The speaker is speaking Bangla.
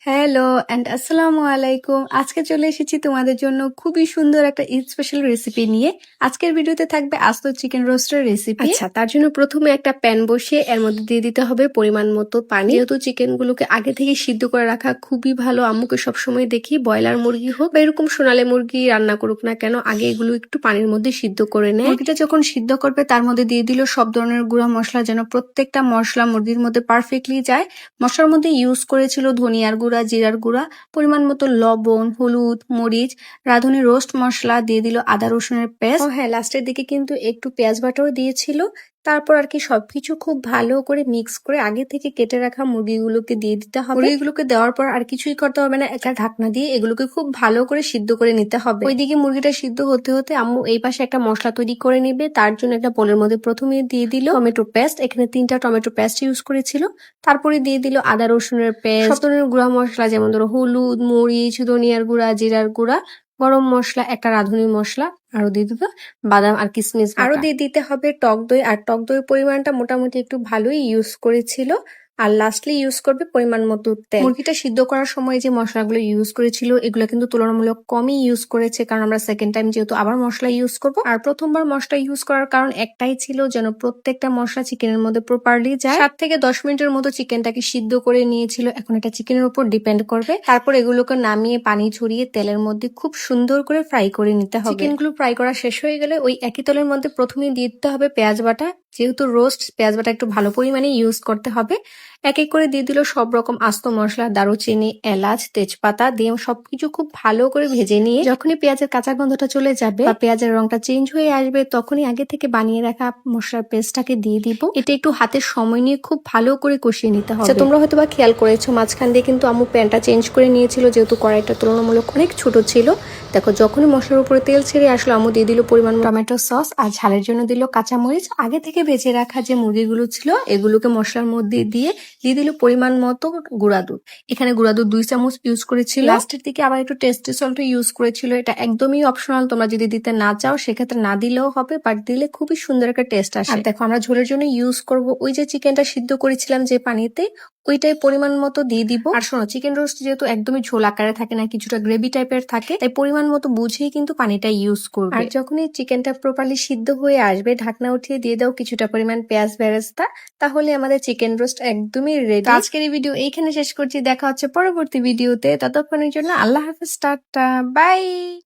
হ্যালো অ্যান্ড আসসালামু আলাইকুম। আজকে চলে এসেছি তোমাদের জন্য খুবই সুন্দর একটা ঈদ স্পেশাল রেসিপি নিয়ে। আজকের ভিডিওতে থাকবে আস্ত চিকেন রোস্টের রেসিপি। আচ্ছা, তার জন্য প্রথমে একটা প্যান বসিয়ে এর মধ্যে দিয়ে দিতে হবে পরিমাণ মতো পানি। যেহেতু চিকেন গুলোকে আগে থেকে সিদ্ধ করে রাখা খুবই ভালো, আম্মুকে সবসময় দেখি ব্রয়লার মুরগি হোক বা এরকম সোনালী মুরগি রান্না করুক না কেন, আগে এগুলো একটু পানির মধ্যে সিদ্ধ করে নেয়। মুরগিটা যখন সিদ্ধ করবে তার মধ্যে দিয়ে দিল সব ধরনের গুঁড়া মশলা, যেন প্রত্যেকটা মশলা মুরগির মধ্যে পারফেক্টলি যায়। মশলার মধ্যে ইউজ করেছিল ধনিয়ার গুঁড়া, জিরার গুঁড়া, পরিমাণ মতো লবণ, হলুদ, মরিচ, রাঁধুনি রোস্ট মশলা, দিয়ে দিল আদা রসুনের পেস্ট। ও হ্যাঁ, লাস্টের দিকে কিন্তু একটু পেঁয়াজ বাটাও দিয়েছিল। তারপর আর কি সবকিছু খুব ভালো করে মিক্স করে আগে থেকে কেটে রাখা মুরগিগুলোকে দিয়ে দিতে হবে। মুরগিগুলোকে দেওয়ার পর আর কিছুই করতে হবে না, একটা ঢাকনা দিয়ে এগুলোকে খুব ভালো করে সিদ্ধ করে নিতে হবে। ওইদিকে মুরগিটা সিদ্ধ হতে হতে আম্মু এই পাশে একটা মশলা তৈরি করে নেবে। তার জন্য একটা বোলের মধ্যে প্রথমে দিয়ে দিল টমেটো পেস্ট, এখানে 3টা টমেটো পেস্ট ইউজ করেছিল। তারপরে দিয়ে দিল আদা রসুনের পেস্ট, সব ধরনের গুঁড়া মশলা, যেমন ধরো হলুদ, মরিচ, ধনিয়ার গুঁড়া, জিরার গুঁড়া, গরম মশলা, একটা রাঁধুনি মশলা, আরো দিয়ে দিত বাদাম আর কিশমিশ, আরো দিয়ে দিতে হবে টক দই। আর টক দই পরিমাণটা মোটামুটি একটু ভালোই ইউজ করেছিল। আর লাস্টলি ইউজ করবে পরিমাণ মতো তেল। মুরগিটা সিদ্ধ করার সময় যে মশলাগুলো ইউজ করেছিল এগুলো কিন্তু তুলনামূলক কমই ইউজ করেছে, কারণ আমরা সেকেন্ড টাইম যেহেতু আবার মশলা ইউজ করব। আর প্রথমবার মশলা ইউজ করার কারণ একটাই ছিল, যেন প্রত্যেকটা মশলা চিকেনের মধ্যে প্রপারলি যায়। 7 থেকে 10 মিনিটের মতো চিকেনটাকে সিদ্ধ করে নিয়েছিল। এখন এটা চিকেনের উপর ডিপেন্ড করবে। তারপর এগুলোকে নামিয়ে পানি ছড়িয়ে তেলের মধ্যে খুব সুন্দর করে ফ্রাই করে নিতে হবে। চিকেনগুলো ফ্রাই করা শেষ হয়ে গেলে ওই একই তেলের মধ্যে প্রথমেই দিয়ে দিতে হবে পেঁয়াজ বাটা। যেহেতু রোস্ট, পেঁয়াজ বাটা একটু ভালো পরিমাণে ইউজ করতে হবে। এক এক করে দিয়ে দিল সব রকম আস্ত মশলা, দারুচিনি, এলাচ, তেজপাতা দিয়ে সবকিছু খুব ভালো করে ভেজে নিয়ে যখনই পেঁয়াজের কাঁচা গন্ধটা চলে যাবে বা পেঁয়াজের রংটা চেঞ্জ হয়ে আসবে, তখনই আগে থেকে বানিয়ে রাখা মশলার পেস্টটাকে দিয়ে দিব। এটা একটু হাতের সময় নিয়ে খুব ভালো করে কষিয়ে নিতে হবে। তোমরা হয়তো বা খেয়াল করেছো মাঝখান দিয়ে কিন্তু আম্মু প্যানটা চেঞ্জ করে নিয়েছিল, যেহেতু কড়াইটা তুলনামূলক অনেক ছোট ছিল। দেখো, যখনই মশলার উপরে তেল ছেড়ে আসলো আম্মু দিয়ে দিল পরিমাণ টমেটো সস, আর ঝালের জন্য দিল কাঁচামরিচ। আগে থেকে ভেজে রাখা যে মুরগিগুলো ছিল এগুলোকে মশলার মধ্যে দিয়ে দিল পরিমাণ মতো গুঁড়া দুধ। এখানে গুঁড়া দুধ 2 চামচ ইউজ করেছিল। লাস্টের দিকে আবার একটু টেস্টি সল্ট ইউজ করেছিল। এটা একদমই অপশনাল, তোমরা যদি দিতে না চাও সেক্ষেত্রে না দিলেও হবে, বাট দিলে খুবই সুন্দর একটা টেস্ট আসে। আর দেখো, আমরা ঝোলের জন্য ইউজ করব ওই যে চিকেনটা সিদ্ধ করেছিলাম যে পানিতে, ওইটাই পরিমাণ মতো দিয়ে দিব। আর শোনো, চিকেন রোস্ট যেহেতু একদমই ঝোল আকারে থাকে না, কিছুটা গ্রেভি টাইপের থাকে, তাই পরিমাণ মতো বুঝেই কিন্তু পানিটা ইউজ করবে। আর যখনই চিকেনটা প্রপারলি সিদ্ধ হয়ে আসবে, ঢাকনা উঠিয়ে দিয়ে দাও কিছুটা পরিমাণ পেঁয়াজ বেরেস্তা। তাহলে আমাদের চিকেন রোস্ট একদমই রেডি। আজকের এই ভিডিও এইখানে শেষ করছি, দেখা হচ্ছে পরবর্তী ভিডিওতে। ততক্ষণের জন্য আল্লাহ হাফেজ, টাটা, বাই।